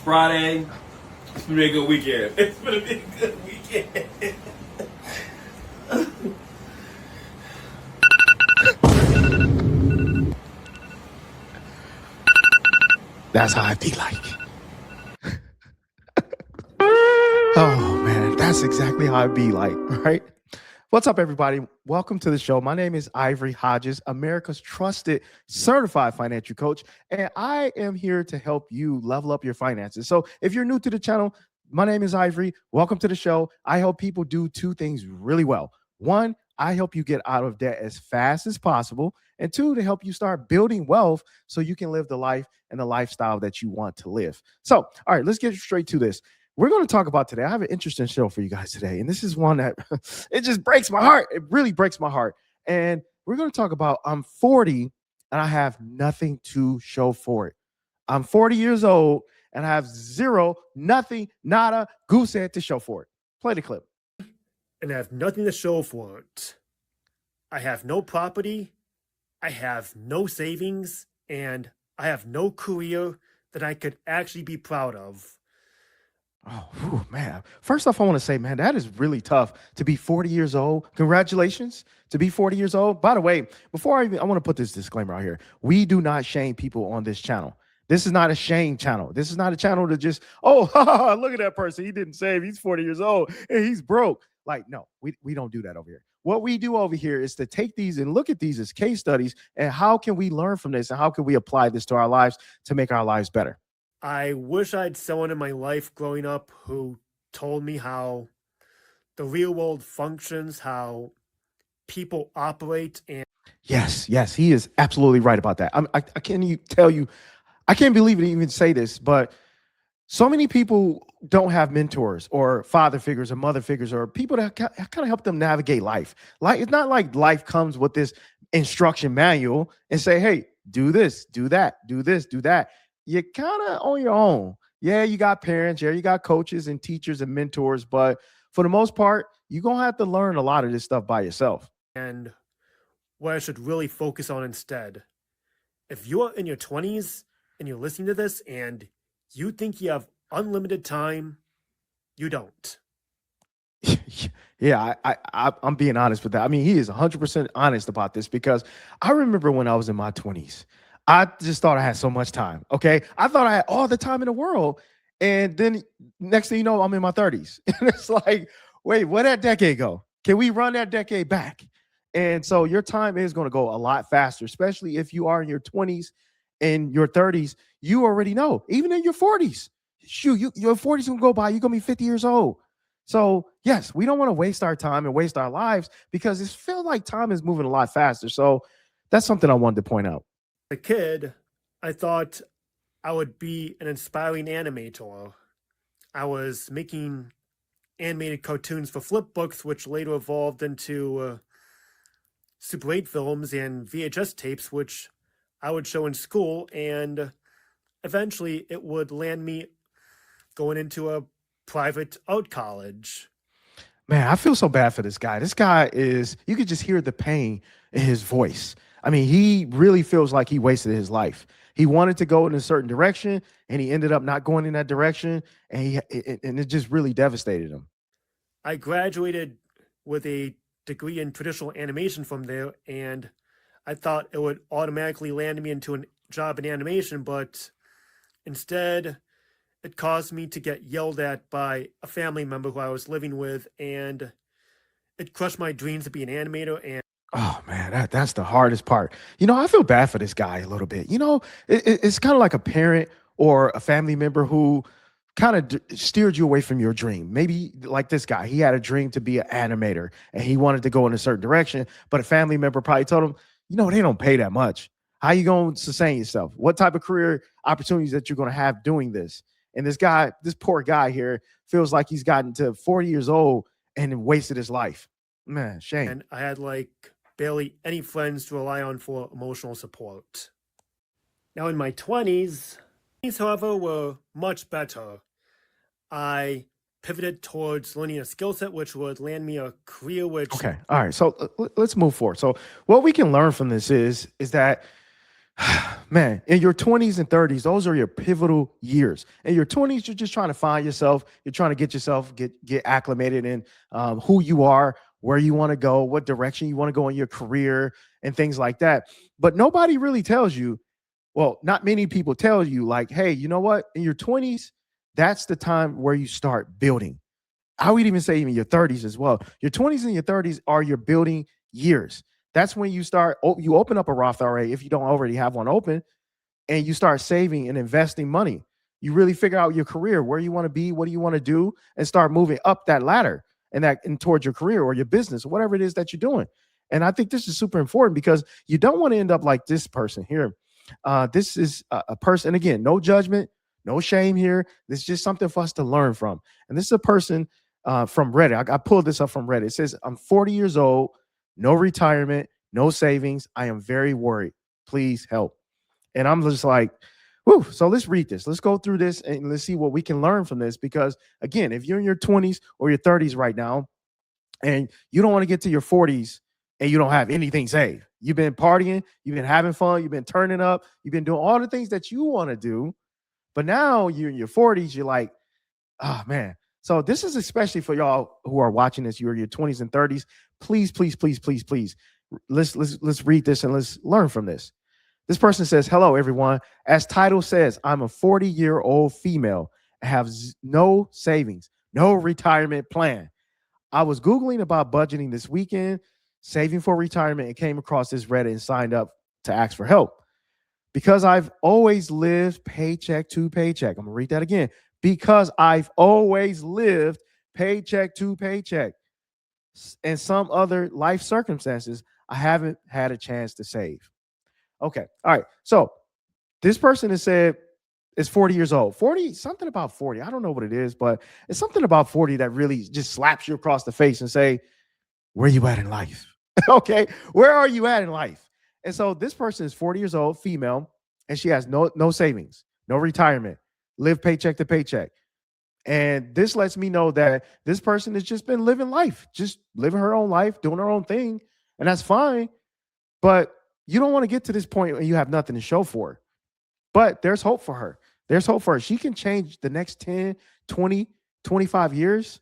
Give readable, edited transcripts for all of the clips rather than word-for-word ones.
Friday. It's gonna be a good weekend. It's gonna be a good weekend. That's how I be like. Oh man, that's exactly how I be like, right? What's up, everybody? Welcome to the show. My name is Ivory Hodges, America's trusted certified financial coach, and I am here to help you level up your finances. So if you're new to the channel, my name is Ivory. Welcome to the show. I help people do two things really well. One, I help you get out of debt as fast as possible. And two, to help you start building wealth so you can live the life and the lifestyle that you want to live. So, all right, let's get straight to this. We're going to talk about today. I have an interesting show for you guys today. And this is one that it just breaks my heart. It really breaks my heart. And we're going to talk about I'm 40 and I have nothing to show for it. I'm 40 years old and I have zero, nothing, nada, goose egg to show for it. Play the clip. And I have nothing to show for it. I have no property, I have no savings, and I have no career that I could actually be proud of. Oh, whew, man. First off, I want to say, man, that is really tough to be 40 years old. Congratulations to be 40 years old. By the way, before I want to put this disclaimer out here. We do not shame people on this channel. This is not a shame channel. This is not a channel to just, oh, look at that person. He didn't save. He's 40 years old and he's broke. Like, no, we don't do that over here. What we do over here is to take these and look at these as case studies and how can we learn from this and how can we apply this to our lives to make our lives better. I wish I had someone in my life growing up who told me how the real world functions, how people operate, and Yes, he is absolutely right about that. I can't even tell you, I can't believe it even say this, but so many people don't have mentors or father figures or mother figures or people that kind of help them navigate life. Like, it's not like life comes with this instruction manual and say, hey, do this, do that, do this, do that. You're kind of on your own. Yeah, you got parents, yeah, you got coaches and teachers and mentors, but for the most part, you're going to have to learn a lot of this stuff by yourself. what I should really focus on instead. If you're in your 20s and you're listening to this and you think you have unlimited time, you don't. Yeah, I'm being honest with that. I mean, he is 100% honest about this because I remember when I was in my 20s, I just thought I had so much time. Okay. I thought I had all the time in the world. And then next thing you know, I'm in my 30s. And it's like, wait, where that decade go? Can we run that decade back? And so your time is going to go a lot faster, especially if you are in your 20s and your 30s. You already know, even in your 40s, shoot, your 40s will go by. You're going to be 50 years old. So yes, we don't want to waste our time and waste our lives because it feels like time is moving a lot faster. So that's something I wanted to point out. As a kid, I thought I would be an inspiring animator. I was making animated cartoons for flip books, which later evolved into Super 8 films and VHS tapes, which I would show in school, and eventually it would land me going into a private art college. Man, I feel so bad for this guy. This guy is, you could just hear the pain in his voice. I mean, he really feels like he wasted his life. He wanted to go in a certain direction and he ended up not going in that direction. And it just really devastated him. I graduated with a degree in traditional animation from there, and I thought it would automatically land me into a job in animation, but instead it caused me to get yelled at by a family member who I was living with, and it crushed my dreams to be an animator. And Oh man, that's the hardest part. I feel bad for this guy a little bit. It's kind of like a parent or a family member who kind of steered you away from your dream. Maybe like this guy, he had a dream to be an animator and he wanted to go in a certain direction, but a family member probably told him, they don't pay that much. How you going to sustain yourself? What type of career opportunities that you're going to have doing this? And this poor guy here feels like he's gotten to 40 years old and wasted his life. Man, shame. And I had like barely any friends to rely on for emotional support. Now in my 20s, however, were much better. I pivoted towards learning a skill set which would land me a career which Okay. All right. So let's move forward. So what we can learn from this is that Man, in your 20s and 30s, those are your pivotal years. In your 20s, you're just trying to find yourself. You're trying to get yourself, get acclimated in who you are, where you want to go, what direction you want to go in your career, and things like that. But nobody really tells you, well, not many people tell you, like, hey, you know what? In your 20s, that's the time where you start building. I would even say even your 30s as well. Your 20s and your 30s are your building years. That's when you start, you open up a Roth IRA if you don't already have one open, and you start saving and investing money. You really figure out your career, where you want to be, what do you want to do, and start moving up that ladder and towards your career or your business, or whatever it is that you're doing. And I think this is super important because you don't want to end up like this person here. This is a person, again, no judgment, no shame here. This is just something for us to learn from. And this is a person from Reddit. I pulled this up from Reddit. It says, I'm 40 years old, no retirement, no savings. I am very worried. Please help. And I'm just like, whew. So let's read this. Let's go through this and let's see what we can learn from this. Because again, if you're in your 20s or your 30s right now, and you don't want to get to your 40s and you don't have anything saved, you've been partying, you've been having fun, you've been turning up, you've been doing all the things that you want to do. But now you're in your 40s, you're like, oh man. So this is especially for y'all who are watching this, you're in your 20s and 30s. Please, please, please, please, please. Let's read this and let's learn from this. This person says, hello, everyone. As title says, I'm a 40-year-old female. I have no savings, no retirement plan. I was Googling about budgeting this weekend, saving for retirement, and came across this Reddit and signed up to ask for help. Because I've always lived paycheck to paycheck. I'm going to read that again. Because I've always lived paycheck to paycheck. And some other life circumstances, I haven't had a chance to save. Okay. All right. So this person has said is 40 years old. 40, something about 40. I don't know what it is, but it's something about 40 that really just slaps you across the face and say, where you at in life? Okay. Where are you at in life? And so this person is 40 years old, female, and she has no savings, no retirement, live paycheck to paycheck. And this lets me know that this person has just been living life, just living her own life, doing her own thing. And that's fine. But you don't want to get to this point where you have nothing to show for it. But there's hope for her. There's hope for her. She can change the next 10, 20, 25 years.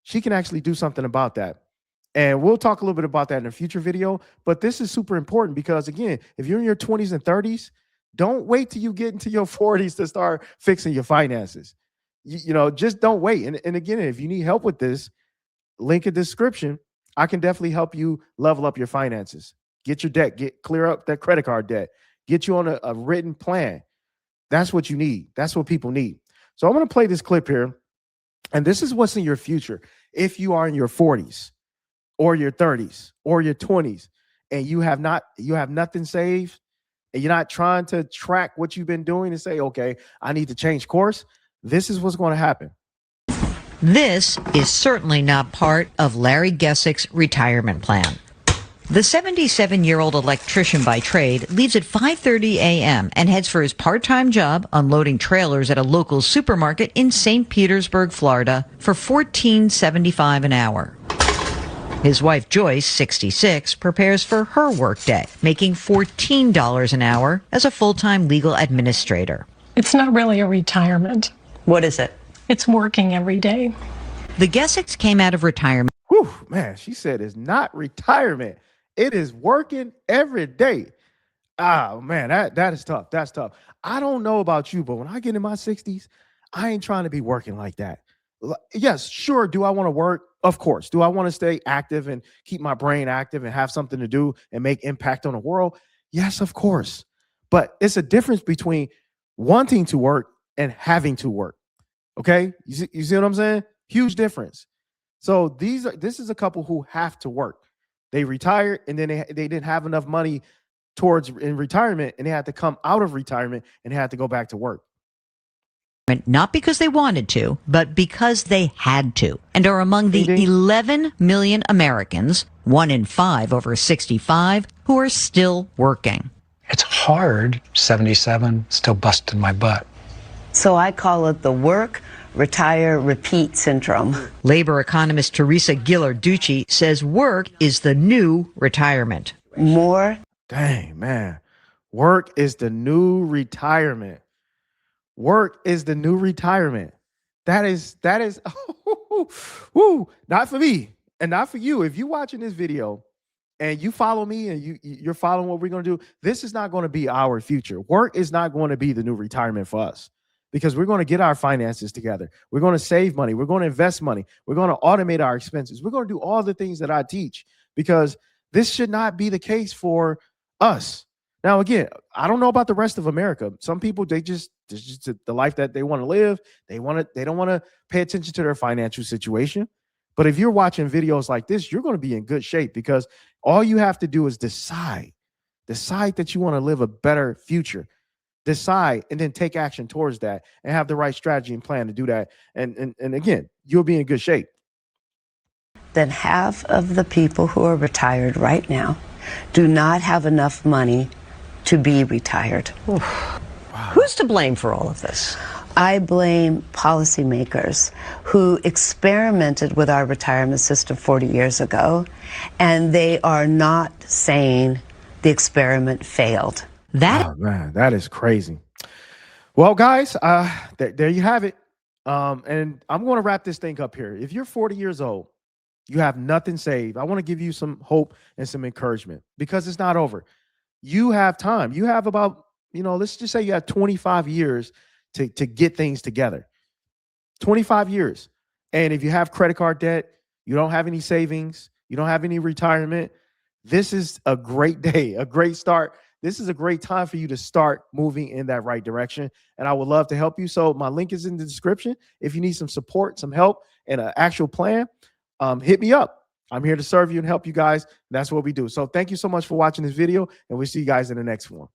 She can actually do something about that. And we'll talk a little bit about that in a future video. But this is super important because, again, if you're in your 20s and 30s, don't wait till you get into your 40s to start fixing your finances. You know, just don't wait. And again, if you need help with this, link in the description. I can definitely help you level up your finances. Get your debt, clear up that credit card debt, get you on a written plan. That's what you need. That's what people need. So I'm going to play this clip here. And this is what's in your future. If you are in your 40s or your 30s or your 20s and you have nothing saved and you're not trying to track what you've been doing and say, okay, I need to change course. This is what's going to happen. This is certainly not part of Larry Gessick's retirement plan. The 77-year-old electrician by trade leaves at 5:30 a.m. and heads for his part-time job unloading trailers at a local supermarket in St. Petersburg, Florida, for $14.75 an hour. His wife, Joyce, 66, prepares for her workday, making $14 an hour as a full-time legal administrator. It's not really a retirement. What is it? It's working every day. The Gessicks came out of retirement. Whew, man, she said it's not retirement. It is working every day. Oh, man, that is tough. That's tough. I don't know about you, but when I get in my 60s, I ain't trying to be working like that. Yes, sure. Do I want to work? Of course. Do I want to stay active and keep my brain active and have something to do and make impact on the world? Yes, of course. But it's a difference between wanting to work and having to work. Okay? You see what I'm saying? Huge difference. So this is a couple who have to work. They retired and then they didn't have enough money in retirement, and they had to come out of retirement and had to go back to work. Not because they wanted to, but because they had to, and are among the 11 million Americans, 1 in 5 over 65, who are still working. It's hard, 77, still busting my butt. So I call it the work, retire, repeat syndrome. Labor economist Teresa Ghilarducci says work is the new retirement. More. Dang, man. Work is the new retirement. Work is the new retirement. That is woo, not for me and not for you. If you're watching this video and you follow me and you're following what we're going to do, this is not going to be our future. Work is not going to be the new retirement for us, because we're going to get our finances together. We're going to save money. We're going to invest money. We're going to automate our expenses. We're going to do all the things that I teach, because this should not be the case for us. Now, again, I don't know about the rest of America. Some people, this is just the life that they want to live. They don't want to pay attention to their financial situation. But if you're watching videos like this, you're going to be in good shape, because all you have to do is decide that you want to live a better future. Decide and then take action towards that, and have the right strategy and plan to do that. And again, you'll be in good shape. Then half of the people who are retired right now do not have enough money to be retired. Who's to blame for all of this? I blame policymakers who experimented with our retirement system 40 years ago, and they are not saying the experiment failed. Oh, man, that is crazy. Well, guys, there you have it. And I'm going to wrap this thing up here. If you're 40 years old, you have nothing saved, I want to give you some hope and some encouragement, because it's not over. You have time. You have about, let's just say you have 25 years to get things together. 25 years. And if you have credit card debt, you don't have any savings, you don't have any retirement, this is a great day, a great start. This is a great time for you to start moving in that right direction. And I would love to help you. So my link is in the description. If you need some support, some help, and an actual plan, hit me up. I'm here to serve you and help you guys. That's what we do. So thank you so much for watching this video, and we'll see you guys in the next one.